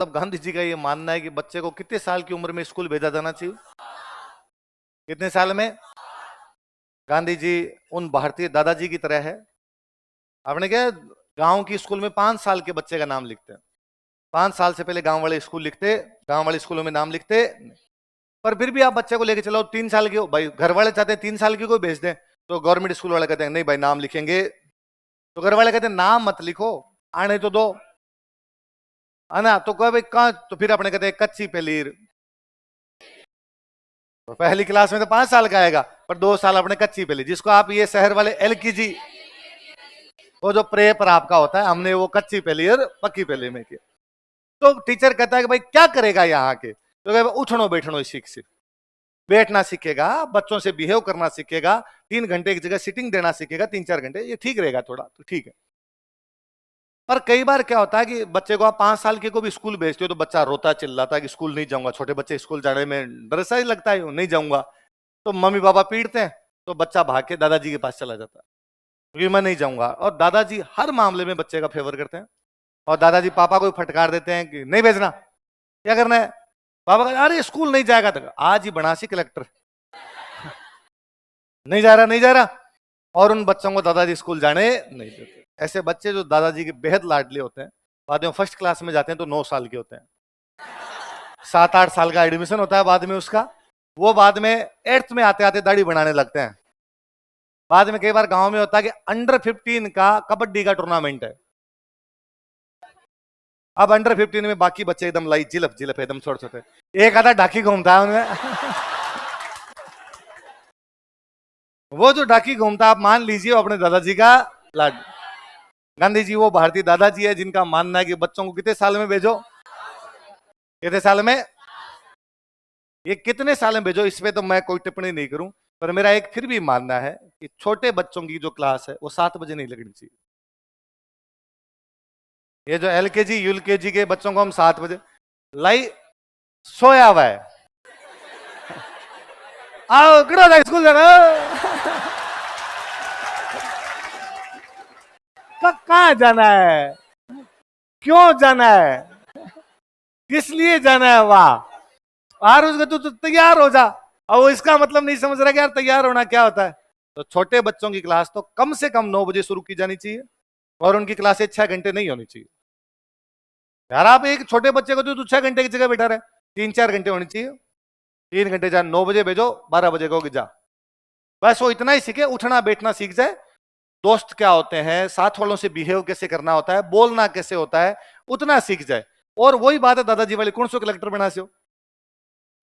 तब गांधी जी का ये मानना है कि बच्चे को कितने साल की उम्र में स्कूल भेजा जाना चाहिए? कितने साल में? गांधी जी उन भारतीय दादाजी की तरह है। आपने क्या, गांव की स्कूल में 5 साल के बच्चे का नाम लिखते हैं। 5 साल से पहले गांव वाले स्कूल लिखते, गांव वाले स्कूलों में नाम लिखते। पर फिर भी आप बच्चे को लेके चलो 3 साल की हो, भाई घर वाले चाहते हैं 3 साल की को भेज दें, तो गवर्नमेंट स्कूल वाले कहते हैं नहीं भाई नाम लिखेंगे। तो घर वाले कहते हैं नाम मत लिखो, आने तो दो, है ना। तो कह भाई कहाँ, तो फिर अपने कहते हैं कच्ची पलीर। तो पहली क्लास में तो 5 साल का आएगा, पर 2 साल अपने कच्ची पलीर, जिसको आप ये शहर वाले LKG, वो जो प्रे पर आपका होता है, हमने वो कच्ची पहली और पक्की पहली में किया। तो टीचर कहता है कि भाई क्या करेगा यहाँ के, तो कहता उठनो बैठनो सीख सीख, बैठना सीखेगा, बच्चों से बिहेव करना सीखेगा, 3 घंटे की जगह सिटिंग देना सीखेगा, 3-4 घंटे, ये ठीक रहेगा थोड़ा, तो ठीक है। पर कई बार क्या होता है कि बच्चे को आप 5 साल के को भी स्कूल भेजते हो तो बच्चा रोता चिल्लाता है कि स्कूल नहीं जाऊंगा। छोटे बच्चे स्कूल जाने में डर सा ही लगता है, नहीं जाऊंगा। तो मम्मी पापा पीटते हैं, तो बच्चा भाग के दादाजी के पास चला जाता है क्योंकि मैं नहीं जाऊंगा। और दादाजी हर मामले में बच्चे का फेवर करते हैं। और दादाजी पापा को फटकार देते हैं कि नहीं भेजना, क्या करना है। पापा कहते अरे स्कूल नहीं जाएगा, तो आज ही बना सी कलेक्टर, नहीं जा रहा नहीं जा रहा। और उन बच्चों को दादाजी स्कूल जाने नहीं देते। ऐसे बच्चे जो दादाजी के बेहद लाडले होते हैं, बाद में फर्स्ट क्लास में जाते हैं तो 9 साल के होते हैं, 7-8 साल का एडमिशन होता है बाद में उसका। वो बाद में 8th में आते आते दाढ़ी बनाने लगते हैं। बाद में कई बार गांव में होता है कि अंडर-15 का कबड्डी का टूर्नामेंट है। अब अंडर-15 में बाकी बच्चे एकदम लाई जिलप जिलप एकदम छोटे छोटे, एक आधा ढाकी घूमता है उनमें। वो जो ढाकी घूमता आप मान लीजिए अपने दादाजी का लाड। गांधी जी वो भारतीय दादाजी है जिनका मानना है कि बच्चों को कितने साल में भेजो, कितने साल में, ये कितने साल में भेजो इस पे तो मैं कोई टिप्पणी नहीं करूं। पर मेरा एक फिर भी मानना है कि छोटे बच्चों की जो क्लास है वो 7 बजे नहीं लगनी चाहिए। ये जो LKG ULKG के बच्चों को हम 7 बजे लाई सोया हुआ है, आओ कितना था स्कूल जाना, कहाँ जाना है, क्यों जाना है, किस लिए जाना है, वाह। और उसका तू तैयार हो जा। और वो इसका मतलब नहीं समझ रहा कि यार तैयार होना क्या होता है। तो छोटे बच्चों की क्लास तो कम से कम 9 बजे शुरू की जानी चाहिए और उनकी क्लासें 6 घंटे नहीं होनी चाहिए। यार आप एक छोटे बच्चे को तो 6 घंटे की जगह बैठा रहे, 3-4 घंटे होनी चाहिए। 3 घंटे जा, 9 बजे भेजो, 12 बजे को जा, बस वो इतना ही सीखे, उठना बैठना सीख जाए, दोस्त क्या होते हैं, साथ वालों से बिहेव कैसे करना होता है, बोलना कैसे होता है, उतना सीख जाए। और वही बात है दादाजी वाली, कौन सो कलेक्टर बना से हो,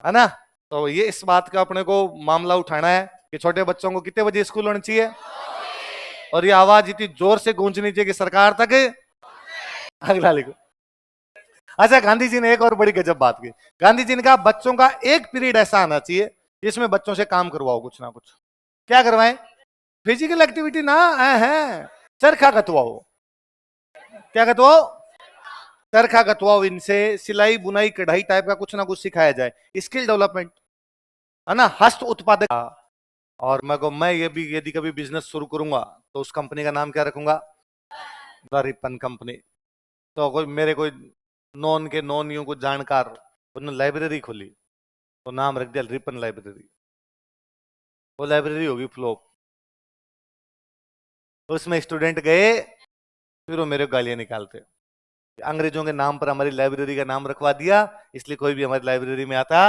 है ना। तो ये इस बात का अपने को मामला उठाना है कि छोटे बच्चों को कितने बजे स्कूल होना चाहिए, और ये आवाज इतनी जोर से गूंजनी चाहिए कि सरकार तक अगला लिखो। अच्छा, गांधी जी ने एक और बड़ी गजब बात की। गांधी जी ने कहा बच्चों का एक पीरियड ऐसा आना चाहिए जिसमें बच्चों से काम करवाओ कुछ ना कुछ। क्या करवाएं? फिजिकल एक्टिविटी ना है, चरखा कतवाओ। क्या कतवाओ? चरखा कतवाओ। इनसे सिलाई बुनाई कढ़ाई टाइप का कुछ ना कुछ सिखाया जाए, स्किल डेवलपमेंट, है ना, हस्त उत्पादक। और मैं ये भी यदि कभी बिजनेस शुरू करूंगा तो उस कंपनी का नाम क्या रखूंगा? The Ripon company. तो कोई नॉन के नॉन यूं को जानकार, उन्होंने लाइब्रेरी खोली तो नाम रख दिया रिपन लाइब्रेरी। वो लाइब्रेरी होगी फ्लॉप, उसमें स्टूडेंट गए फिर वो मेरे को गालियां निकालते, अंग्रेजों के नाम पर हमारी लाइब्रेरी का नाम रखवा दिया, इसलिए कोई भी हमारी लाइब्रेरी में आता।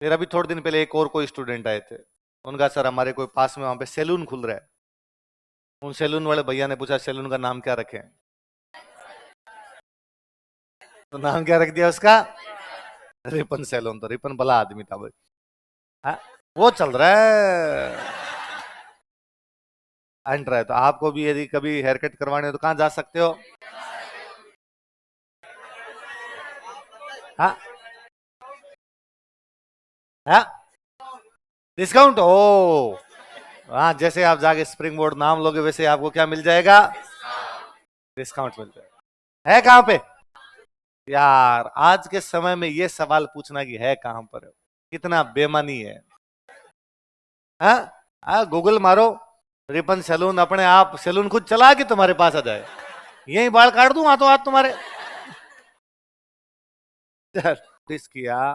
फिर अभी थोड़े दिन पहले एक और कोई स्टूडेंट आए थे, उनका सर हमारे कोई पास में वहां पे सैलून खुल रहा है। उन सैलून वाले भैया ने पूछा सैलून का नाम क्या रखें, तो नाम क्या रख दिया उसका? Ripon salon. तो रिपन भला आदमी था भाई, हाँ, वो चल रहा है एंड रहा है। तो आपको भी यदि कभी हेयर कट करवाने हो तो कहाँ जा सकते हो? हाँ हाँ, डिस्काउंट हो। हाँ, जैसे आप जाके स्प्रिंग बोर्ड नाम लोगे वैसे आपको क्या मिल जाएगा? डिस्काउंट मिल जाएगा। है कहाँ पे? यार आज के समय में ये सवाल पूछना कि है कहां पर है, कितना बेमानी है। हाँ, गूगल मारो रिपन सैलून, अपने आप सैलून खुद चला के तुम्हारे पास आ जाए, यही बाल काट दूं हाथों हाथ तुम्हारे। नोटिस किया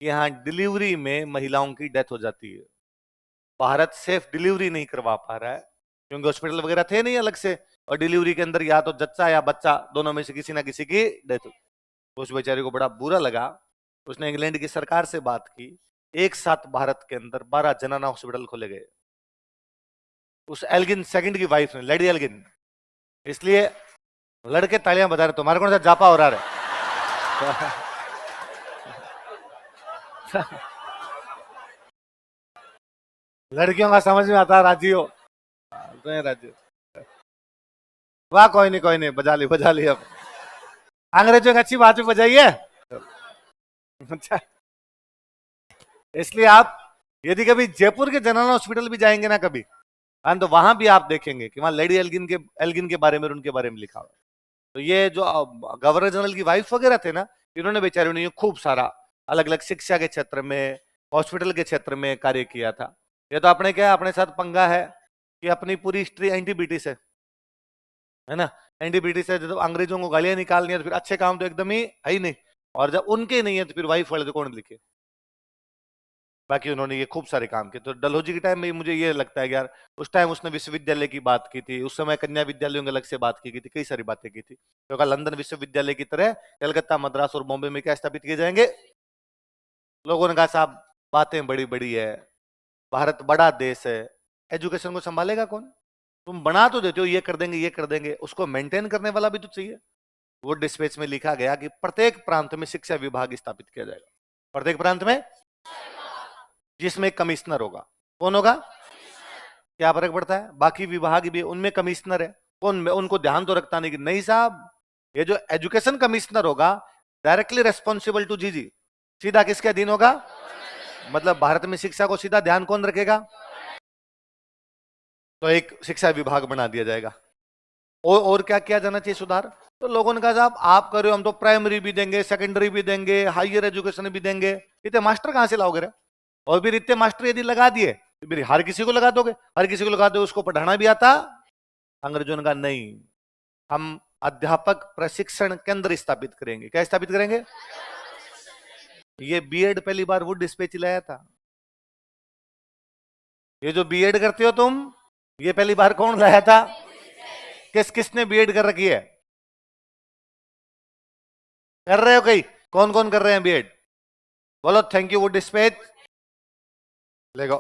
कि यहाँ डिलीवरी में महिलाओं की डेथ हो जाती है। भारत सेफ डिलीवरी नहीं करवा पा रहा है क्योंकि हॉस्पिटल वगैरह थे नहीं अलग से, और डिलीवरी के अंदर या तो जच्चा या बच्चा दोनों में से किसी ना किसी की डेथ। उस बेचारे को बड़ा बुरा लगा, उसने इंग्लैंड की सरकार से बात की, एक साथ भारत के अंदर 12 जनाना हॉस्पिटल खोले गए उस एल्गिन सेकंड की वाइफ ने, लेडी एल्गिन। इसलिए लड़के तालियां बजा रहे, तुम्हारे कौन सा जापा हो रहा है? लड़कियों का समझ में आता, राजी हो तो राजी। वाह, कोई नहीं बजा ली अब। अंग्रेजों की अच्छी बात भी बजाइए। अच्छा, इसलिए आप यदि कभी जयपुर के जनरल हॉस्पिटल भी जाएंगे ना कभी, तो वहां भी आप देखेंगे कि वहां लेडी एल्गिन के बारे में, उनके बारे में लिखा हुआ है। तो ये जो गवर्नर जनरल की वाइफ वगैरह थे ना, इन्होंने बेचारे ने खूब सारा अलग अलग शिक्षा के क्षेत्र में, हॉस्पिटल के क्षेत्र में कार्य किया था। ये तो अपने क्या अपने साथ पंगा है कि अपनी पूरी हिस्ट्री एंटी ब्रिटिश है ना, एंटी ब्रिटिश है। जब अंग्रेजों को गालियां निकालनी है तो फिर अच्छे काम तो एकदम ही है ही नहीं, और जब उनके नहीं है तो फिर वाइफ वाले तो कौन लिखे। बाकी उन्होंने ये खूब सारे काम किए। तो डलहौजी के टाइम में मुझे ये लगता है कि यार उस टाइम उसने विश्वविद्यालय की बात की थी, उस समय कन्या विद्यालयों की अलग से बात की थी, कई सारी बातें की थी। तो लंदन विश्वविद्यालय की तरह कलकत्ता, मद्रास और बॉम्बे में क्या स्थापित किए जाएंगे। लोगों ने कहा साहब बातें बड़ी बड़ी है, भारत बड़ा देश है, एजुकेशन को संभालेगा कौन? तुम बना तो देते हो ये कर देंगे ये कर देंगे, उसको मेंटेन करने वाला भी तो चाहिए। वो डिस्पैच में लिखा गया कि प्रत्येक प्रांत में शिक्षा विभाग स्थापित किया जाएगा, प्रत्येक प्रांत में, जिसमें कमिश्नर होगा। कौन होगा? क्या फर्क पड़ता है, बाकी विभाग भी उनमें कमिश्नर है, कौन उनको ध्यान तो रखता नहीं कि नहीं साहब ये जो एजुकेशन कमिश्नर होगा डायरेक्टली रेस्पॉन्सिबल टू जी, सीधा किसके अधीन होगा? मतलब भारत में शिक्षा को सीधा ध्यान कौन रखेगा? तो एक शिक्षा विभाग बना दिया जाएगा। और क्या किया जाना चाहिए सुधार? तो लोगों ने कहा साहब आप करो, हम तो प्राइमरी भी देंगे, सेकेंडरी भी देंगे, हायर एजुकेशन भी देंगे, इतने मास्टर कहां से लाओगे रे? और फिर इतने मास्टर यदि लगा दिए तो फिर हर किसी को लगा दोगे, हर किसी को लगा दोगे, उसको पढ़ाना भी आता? अंग्रेजों ने कहा नहीं, हम अध्यापक प्रशिक्षण केंद्र स्थापित करेंगे। क्या स्थापित करेंगे? ये बीएड पहली बार वुड डिस्पैच लाया था। ये जो बीएड करते हो तुम, ये पहली बार कौन लाया था? किसने बीएड कर रखी है? कर रहे हो कई? कौन कौन कर रहे हैं बीएड? बोलो थैंक यू वुड डिस्पैच। लेगो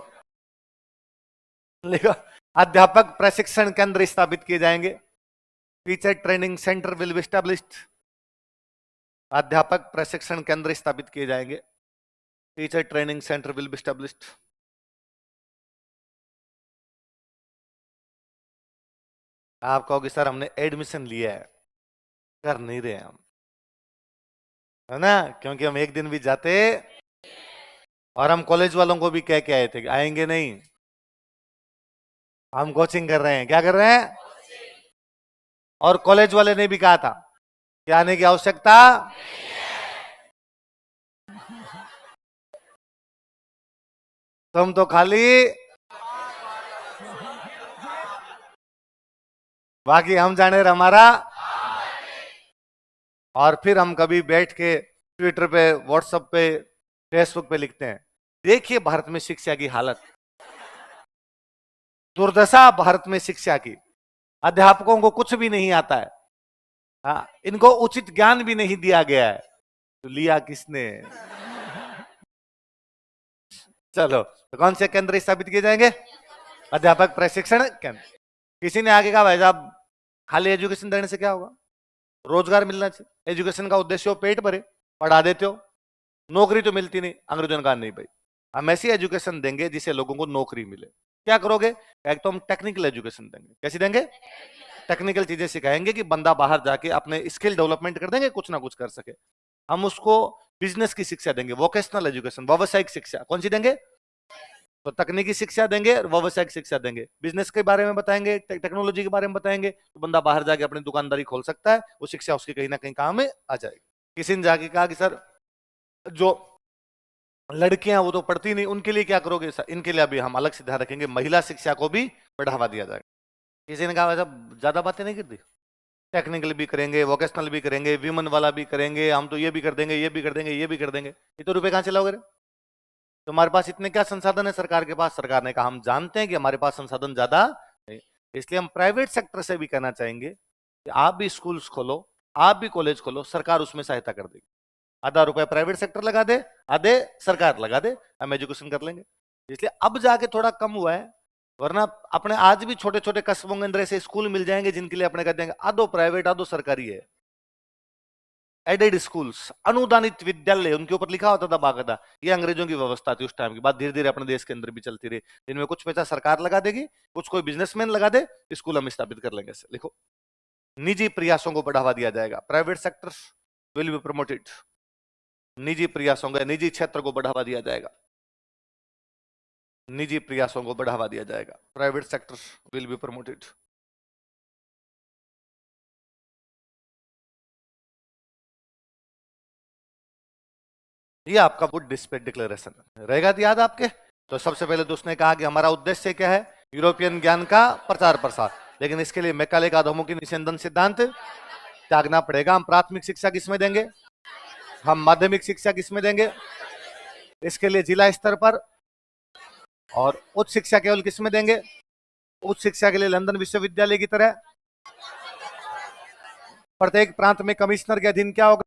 लेगो। अध्यापक प्रशिक्षण केंद्र स्थापित किए जाएंगे। Teacher training centre will be established. अध्यापक प्रशिक्षण केंद्र स्थापित किए जाएंगे। Teacher training centre will be established. आप कहोगे सर हमने एडमिशन लिया है, कर नहीं रहे हम, है ना, क्योंकि हम एक दिन भी जाते, और हम कॉलेज वालों को भी कह के आए थे कि आएंगे नहीं, हम कोचिंग कर रहे हैं। क्या कर रहे हैं? और कॉलेज वाले ने भी कहा था कि आने की आवश्यकता, तुम तो खाली, बाकी हम जाने हमारा। और फिर हम कभी बैठ के ट्विटर पे, व्हाट्सएप पे, फेसबुक पे लिखते हैं देखिए भारत में शिक्षा की हालत, दुर्दशा भारत में शिक्षा की, अध्यापकों को कुछ भी नहीं आता है, हाँ, इनको उचित ज्ञान भी नहीं दिया गया है, तो लिया किसने? चलो तो कौन से केंद्र स्थापित किए जाएंगे? अध्यापक प्रशिक्षण केंद्र। किसी ने आगे कहा भाई साहब खाली एजुकेशन देने से क्या होगा, रोजगार मिलना चाहिए, एजुकेशन का उद्देश्य हो पेट भरे, पढ़ा देते हो, नौकरी तो मिलती नहीं। अंग्रेजों ने कहा नहीं भाई, हम ऐसी एजुकेशन देंगे जिससे लोगों को नौकरी मिले। क्या करोगे? एक तो हम टेक्निकल एजुकेशन देंगे। कैसी देंगे? टेक्निकल चीजें सिखाएंगे कि बंदा बाहर जाके अपने स्किल डेवलपमेंट कर देंगे, कुछ ना कुछ कर सके। हम उसको बिजनेस की शिक्षा देंगे, वोकेशनल एजुकेशन, व्यावसायिक शिक्षा। कौन सी देंगे? तो तकनीकी शिक्षा देंगे और व्यावसायिक शिक्षा देंगे, बिजनेस के बारे में बताएंगे, टेक्नोलॉजी के बारे में बताएंगे, तो बंदा बाहर जाके अपनी दुकानदारी खोल सकता है, वो शिक्षा उसकी कहीं ना कहीं काम में आ जाएगी। किसी ने जाके कहा कि सर जो लड़कियां वो तो पढ़ती नहीं, उनके लिए क्या करोगे? सर इनके लिए अभी हम अलग से ध्यान रखेंगे, महिला शिक्षा को भी बढ़ावा दिया जाएगा। किसी ने कहा ज्यादा बातें नहीं कर दी, टेक्निकल भी करेंगे, वोकेशनल भी करेंगे, विमन वाला भी करेंगे, हम तो ये भी कर देंगे, ये भी कर देंगे, ये भी कर देंगे। ये तो रुपए कहां चलाओगे? तुम्हारे पास इतने क्या संसाधन है सरकार के पास? सरकार ने कहा हम जानते हैं कि हमारे पास संसाधन ज्यादा नहीं, इसलिए हम प्राइवेट सेक्टर से भी कहना चाहेंगे कि आप भी स्कूल्स खोलो, आप भी कॉलेज खोलो, सरकार उसमें सहायता कर देगी। आधा रुपया प्राइवेट सेक्टर लगा दे, आधे सरकार लगा दे, हम एजुकेशन कर लेंगे। इसलिए अब जाके थोड़ा कम हुआ है, वरना अपने आज भी छोटे छोटे कस्बों के अंदर ऐसे स्कूल मिल जाएंगे जिनके लिए अपने कह देंगे आधो प्राइवेट आधो सरकारी है। एडेड स्कूल्स, अनुदानित विद्यालय, उनके ऊपर लिखा होता था बाकायदा। ये अंग्रेजों की व्यवस्था थी उस टाइम की बात, धीरे धीरे अपने देश के अंदर भी चलती रही। इनमें कुछ पैसा सरकार लगा देगी, कुछ कोई बिजनेसमैन लगा दे, स्कूल हम स्थापित कर लेंगे। लिखो, निजी प्रयासों को बढ़ावा दिया जाएगा, private sectors will be promoted. निजी प्रयासों को, निजी क्षेत्र को बढ़ावा दिया जाएगा, निजी प्रयासों को बढ़ावा दिया जाएगा, private sectors will be promoted. ये आपका वुड डिक्लेरेशन रहेगा याद आपके। तो सबसे पहले तो उसने कहा कि हमारा उद्देश्य क्या है, यूरोपियन ज्ञान का प्रचार प्रसार, लेकिन इसके लिए मैकाले का अधोमुखी निषेधन सिद्धांत त्यागना पड़ेगा। हम प्राथमिक शिक्षा किसमें देंगे, हम माध्यमिक शिक्षा किसमें देंगे, इसके लिए जिला स्तर पर, और उच्च शिक्षा केवल किसमें देंगे, उच्च शिक्षा के लिए लंदन विश्वविद्यालय की तरह प्रत्येक प्रांत में कमिश्नर के अधीन क्या होगा,